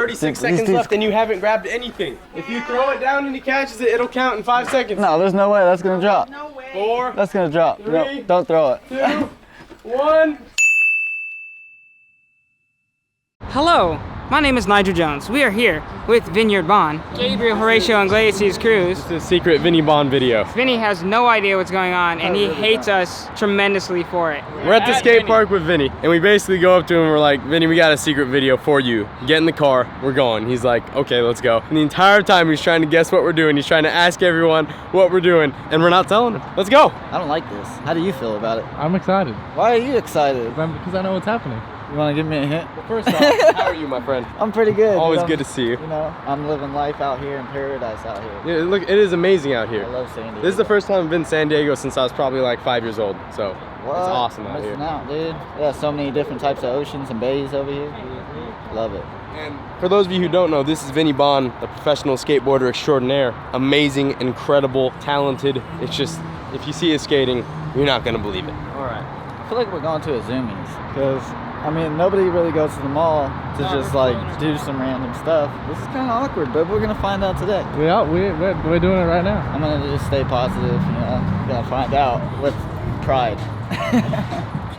36 seconds left and you haven't grabbed anything. If you throw it down and he catches it, it'll count in 5 seconds. No, there's no way that's gonna drop. No way. 4, That's gonna drop. 3, No, don't throw it. 2, 1. Hello, my name is Nigel Jones. We are here with Vineyard Banh, Gabriel, Horatio, and Glaciers Cruz. It's a secret Vinnie Banh video. Vinny has no idea what's going on, and he hates us tremendously for it. We're at the skate park with Vinnie, and we basically go up to him and we're like, Vinnie, we got a secret video for you. Get in the car, we're going. He's like, okay, let's go. And the entire time he's trying to guess what we're doing. He's trying to ask everyone what we're doing, and we're not telling him. Let's go. I don't like this. How do you feel about it? I'm excited. Why are you excited? Because I know what's happening. You wanna give me a hint? Well, first off, how are you, my friend? I'm pretty good. Always dude. good to see you. You know, I'm living life out here in paradise out here. Yeah, look, it is amazing out here. I love San Diego. This is the first time I've been in San Diego since I was probably like 5 years old, so What? it's awesome out Missing here. out, dude. Yeah, so many different types of oceans and bays over here. Love it. And for those of you who don't know, this is Vinnie Banh, the professional skateboarder extraordinaire. Amazing, incredible, talented. It's just, if you see his skating, you're not gonna believe it. All right. I feel like we're going to a Zumiez because, I mean, nobody really goes to the mall to just like do some random stuff. This is kind of awkward, but we're gonna find out today. We're doing it right now. I'm gonna just stay positive, you know. Gotta find out with pride.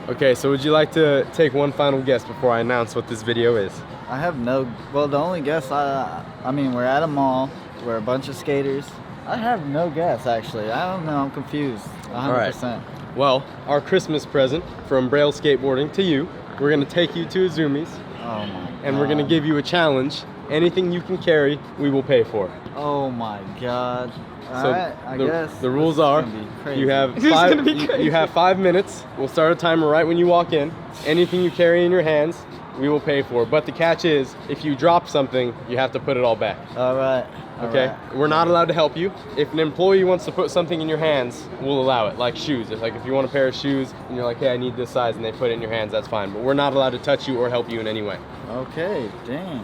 Okay, so would you like to take one final guess before I announce what this video is? I have no, well, the only guess I mean, we're at a mall, we're a bunch of skaters. I have no guess, actually. I don't know, I'm confused, 100%. All right. Well, our Christmas present from Braille Skateboarding to you, we're gonna take you to a Zumiez, Oh my and we're gonna give you a challenge. Anything you can carry, we will pay for. Oh my God. All So right, I guess. the rules this is are, gonna be crazy. you have This is five. gonna be crazy. You have 5 minutes. We'll start a timer right when you walk in. Anything you carry in your hands, we will pay for. But the catch is, if you drop something, you have to put it all back. All right. all Okay? right. We're not allowed to help you. If an employee wants to put something in your hands, we'll allow it, like shoes. If you want a pair of shoes and you're like, hey, I need this size, and they put it in your hands, that's fine. But we're not allowed to touch you or help you in any way. Okay, dang.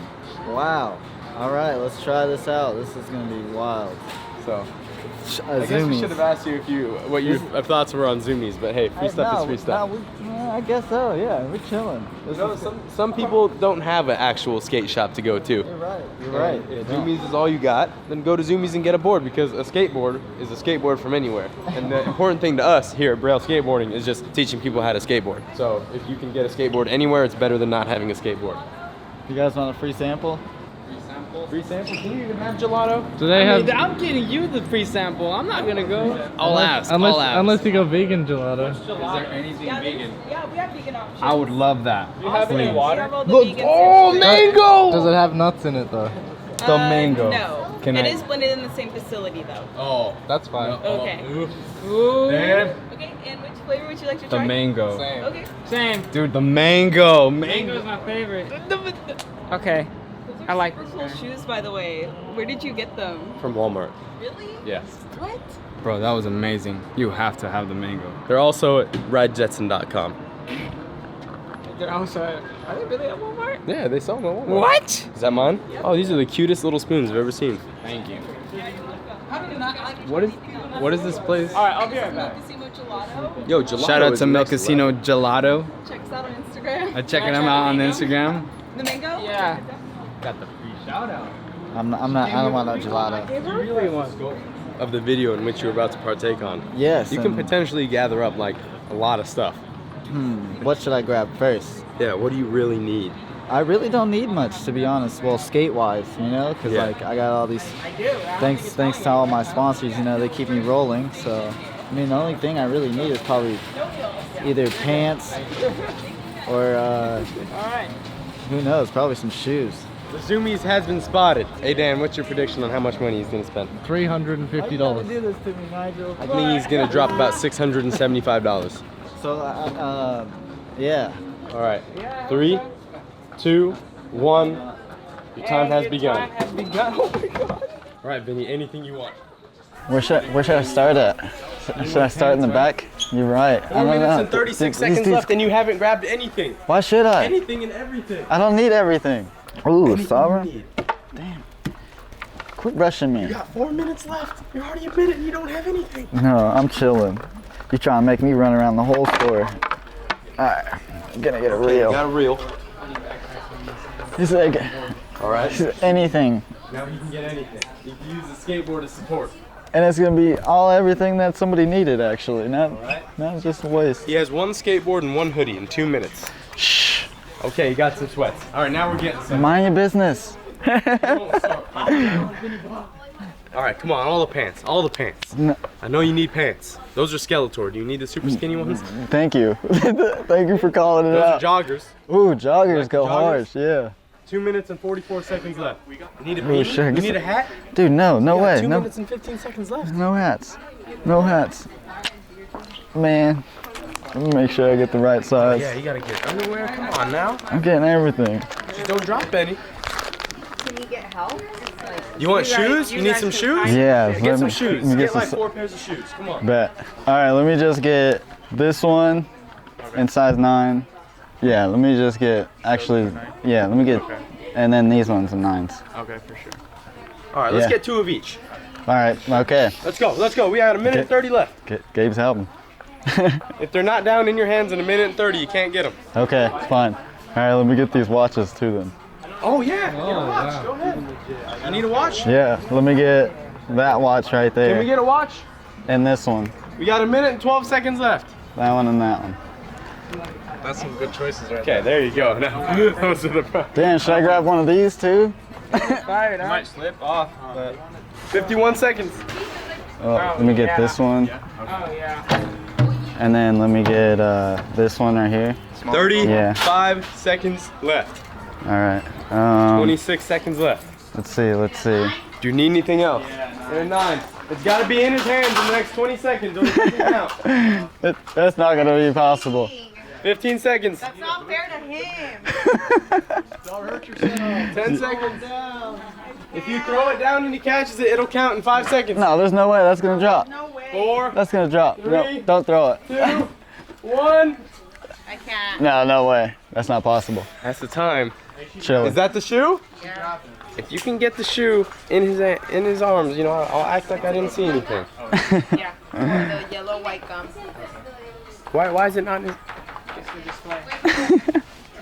Wow. All right, let's try this out. This is gonna be wild. So, I guess we should have asked you what your thoughts were on Zumiez, but hey, free stuff is free stuff. I guess so. Yeah, we're chilling. Some people don't have an actual skate shop to go to. You're right. You're right. If Zumiez is all you got, then go to Zumiez and get a board, because a skateboard is a skateboard from anywhere. And the important thing to us here at Braille Skateboarding is just teaching people how to skateboard. So if you can get a skateboard anywhere, it's better than not having a skateboard. You guys want a free sample? Free sample? Can you even have gelato? Do they have? I'm getting you the free sample. I'm not gonna go. Unless you go vegan gelato. Is there anything vegan? Yeah, we have vegan options. I would love that. Do you have any water? Oh, mango! Does it have nuts in it though? The mango. No. Can It I- is blended in the same facility though. Oh, That's fine. Okay. Ooh. man. Okay, and which flavor would you like to The try? mango. Okay. Same. Dude, the mango. Mango's my favorite. Okay. I like Super this cool guy. shoes, by the way. Where did you get them? From Walmart. Really? Yeah. What? Bro, that was amazing. You have to have the mango. They're also at ridejetson.com. They're also. Are they really at Walmart? Yeah, they sell them at Walmart. What? Is that mine? Oh, these are the cutest little spoons I've ever seen. Thank you. What is this place? All right, I'll be right back. Casino Gelato. Yo, gelato. Shout out is to Mel next Casino Gelato. Check us out on Instagram. Checking them out on Instagram. The mango? Yeah. Got the free shout out. I don't want no gelato. Of the video in which you're about to partake on. Yes. You can and, potentially gather up like a lot of stuff. what should I grab first? Yeah, what do you really need? I really don't need much, to be honest. Well, skate-wise, you know, because Yeah. like I got all these. Thanks to all my sponsors, you know, they keep me rolling. So, I mean, the only thing I really need is probably either pants or who knows, probably some shoes. The Zumiez has been spotted. Hey Dan, what's your prediction on how much money he's gonna spend? $350. do this to me, Nigel? I think he's gonna drop about $675. So, yeah. All right, 3, 2, 1. Your time has begun. Oh my god. All right, Vinny, anything you want. Where should I start at? Should I start in the back? You're right. 4 minutes and 36 seconds left, and you haven't grabbed anything. Why should I? Anything and everything. I don't need everything. Ooh, Anything you sovereign. need. Damn. Quit rushing me. You got 4 minutes left. You already admitted you don't have anything. No, I'm chilling. You trying to make me run around the whole store. Alright, I'm gonna get a reel. Got a reel. He's like, All right. Anything. Now you can get anything. You can use the skateboard as support. And it's gonna be everything that somebody needed actually, not just a waste. He has one skateboard and one hoodie in 2 minutes. Shh. Okay, you got some sweats. All right, now we're getting some. Mind your business. All right, come on, all the pants, all the pants. No. I know you need pants. Those are Skeletor. Do you need the super skinny ones? Thank you. Thank you for calling it Those out. are joggers. Ooh, joggers go joggers? hard, yeah. 2 minutes and 44 seconds left. You need a Ooh, beanie? sure. You need a hat? Dude, no way. 2 No, minutes and 15 seconds left. no hats. No hats. Man, let me make sure I get the right size. Yeah, you gotta get underwear. Come on now. I'm getting everything. Just don't drop any. Can you get help? You want shoes? You need some shoes? Yeah, Get some shoes. let me Get like some. 4 pairs of shoes. Come on. Bet. All right, let me just get this one in size 9. Yeah, let me just get, let me get, and then these ones in 9s. Okay, for sure. All right, let's Yeah. get 2 of each. All right, okay. Let's go. Let's go. We had a minute and 30 left. Gabe's helping. If they're not down in your hands in a minute and 30, you can't get them. Okay, fine. All right, let me get these watches too then. Oh yeah. Get a watch. Go ahead. You need a watch? Yeah, let me get that watch right there. Can we get a watch? And this one. We got a minute and 12 seconds left. That one and that one. That's some good choices right Okay, there you go. Now, those are the. Damn, should I grab one of these too? Fired, huh? Might slip off, but 51 seconds. Oh, let me get this one. Oh, yeah. And then let me get this one right here. 35 seconds left. All right. 26 seconds left. Let's see. Do you need anything else? And 9. It's got to be in his hands in the next 20 seconds or it doesn't count. That's not gonna be possible. 15 seconds. That's not fair to him. 10 seconds. If you throw it down and he catches it, it'll count in 5 seconds. No, there's no way that's gonna drop. No way. 4, That's gonna drop. No, 3, don't throw it. 2, 1. I can't. No way. That's not possible. That's the time. Chill. Is that the shoe? Yeah. If you can get the shoe in his arms, you know, I'll act like I didn't see anything. Yeah. The yellow white gum. Why is it not in his...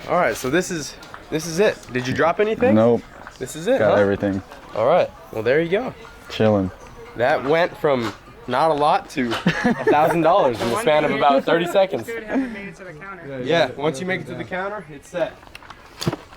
All right, so this is it. Did you drop anything? Nope. This is it, Got huh? everything. All right. Well, there you go. Chilling. That went from not a lot to $1,000 in the span of about 30 seconds. Should have made it to the counter. Yeah, once you make it to the counter, it's set.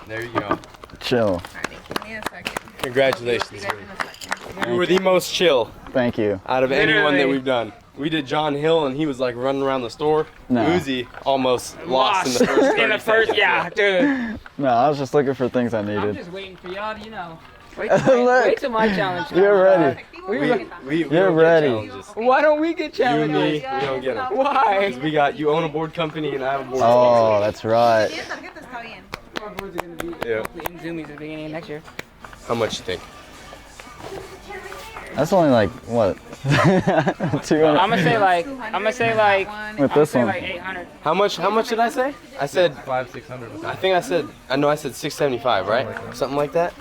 There you go. Chill. Alright, give me a second. Congratulations. Be there in a second. You were the most chill Thank you. out of anyone that Literally. we've done. We did John Hill and he was like running around the store. No. Uzi almost lost in the first 30 In the first, seconds. yeah, dude. No, I was just looking for things I I'm needed. just waiting for y'all to, wait Look. till my challenge comes. You're ready. We You're don't get ready. challenges. Why don't we get You and challenges? me, we don't get them. Why? We got, you own a board company and I have a board Oh, that's right. Tarjetas está bien. Our boards are gonna be Yeah. hopefully in Zumiez at the beginning of next year. company. How much you think? That's only like what? 200. I'm gonna say like With this one. 800. How much did I say? I said, 500-600. I think I said 675, right? Something like that.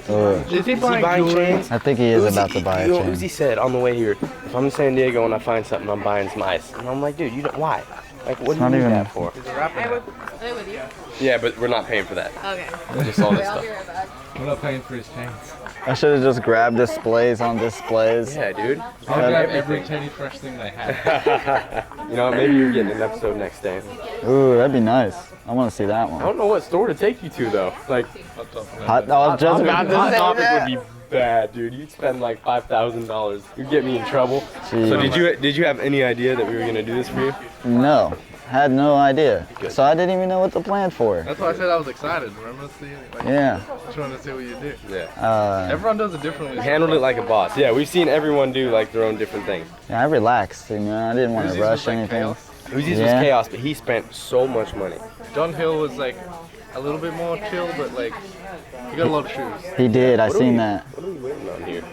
Ugh. Is he buying chains? I think he is about to buy a You know, chain. Uzi said on the way here, if I'm in San Diego and I find something, I'm buying some ice. And I'm like, dude, you don't, why? Like, what do you not need even- that for? I would play with you. Yeah, but we're not paying for that. Okay. Just all this I'll stuff. be right back. We're not paying for his chains. I should have just grabbed displays on displays. Yeah, dude. I'll grab every Teddy Fresh thing they have. You know, maybe you're getting an episode next day. Ooh, that'd be nice. I want to see that I one. don't know what store to take you to though. Like, I was just about to Hot say Topic that. would be bad, dude. You'd spend like $5,000. You'd get me in trouble. Jeez. So did you have any idea that we were gonna do this for you? No, had no idea. So I didn't even know what to plan for. That's why I said I was excited. Remember? Yeah. Trying to see what you do. Yeah. Everyone does it differently. You handled it like a boss. Yeah, we've seen everyone do like their own different things. Yeah, I relaxed. You know, I didn't want Uzi's to was rush like anything. chaos. Uzi's Yeah. was chaos, but he spent so much money. John Hill was like a little bit more chill, but like he got a lot of shoes. He did. I What are seen we- that. What are we waiting on here?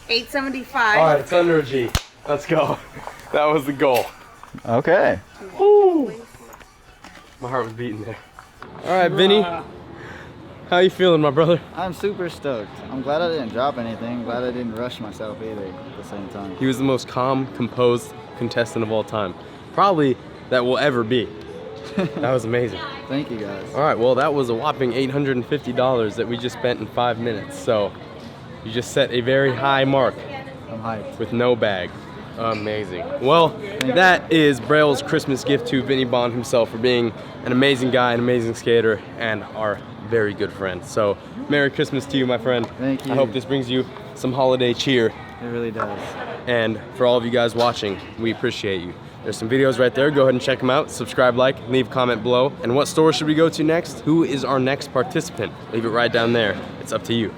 875. All right, it's under a G. Let's go. That was the goal. Okay. My heart was beating there. All right, Vinny. How you feeling, my brother? I'm super stoked. I'm glad I didn't drop anything. Glad I didn't rush myself either at the same time. He was the most calm, composed contestant of all time. Probably that will ever be. That was amazing. Thank you guys. All right, well, that was a whopping $850 that we just spent in 5 minutes. So you just set a very high mark I'm hyped. with no bag. Amazing. Well, that is Braille's Christmas gift to Vinnie Banh himself for being an amazing guy, an amazing skater, and our very good friend. So Merry Christmas to you, my friend. Thank you. I hope this brings you some holiday cheer. It really does. And for all of you guys watching, we appreciate you. There's some videos right there. Go ahead and check them out. Subscribe, like, leave a comment below. And what store should we go to next? Who is our next participant? Leave it right down there. It's up to you.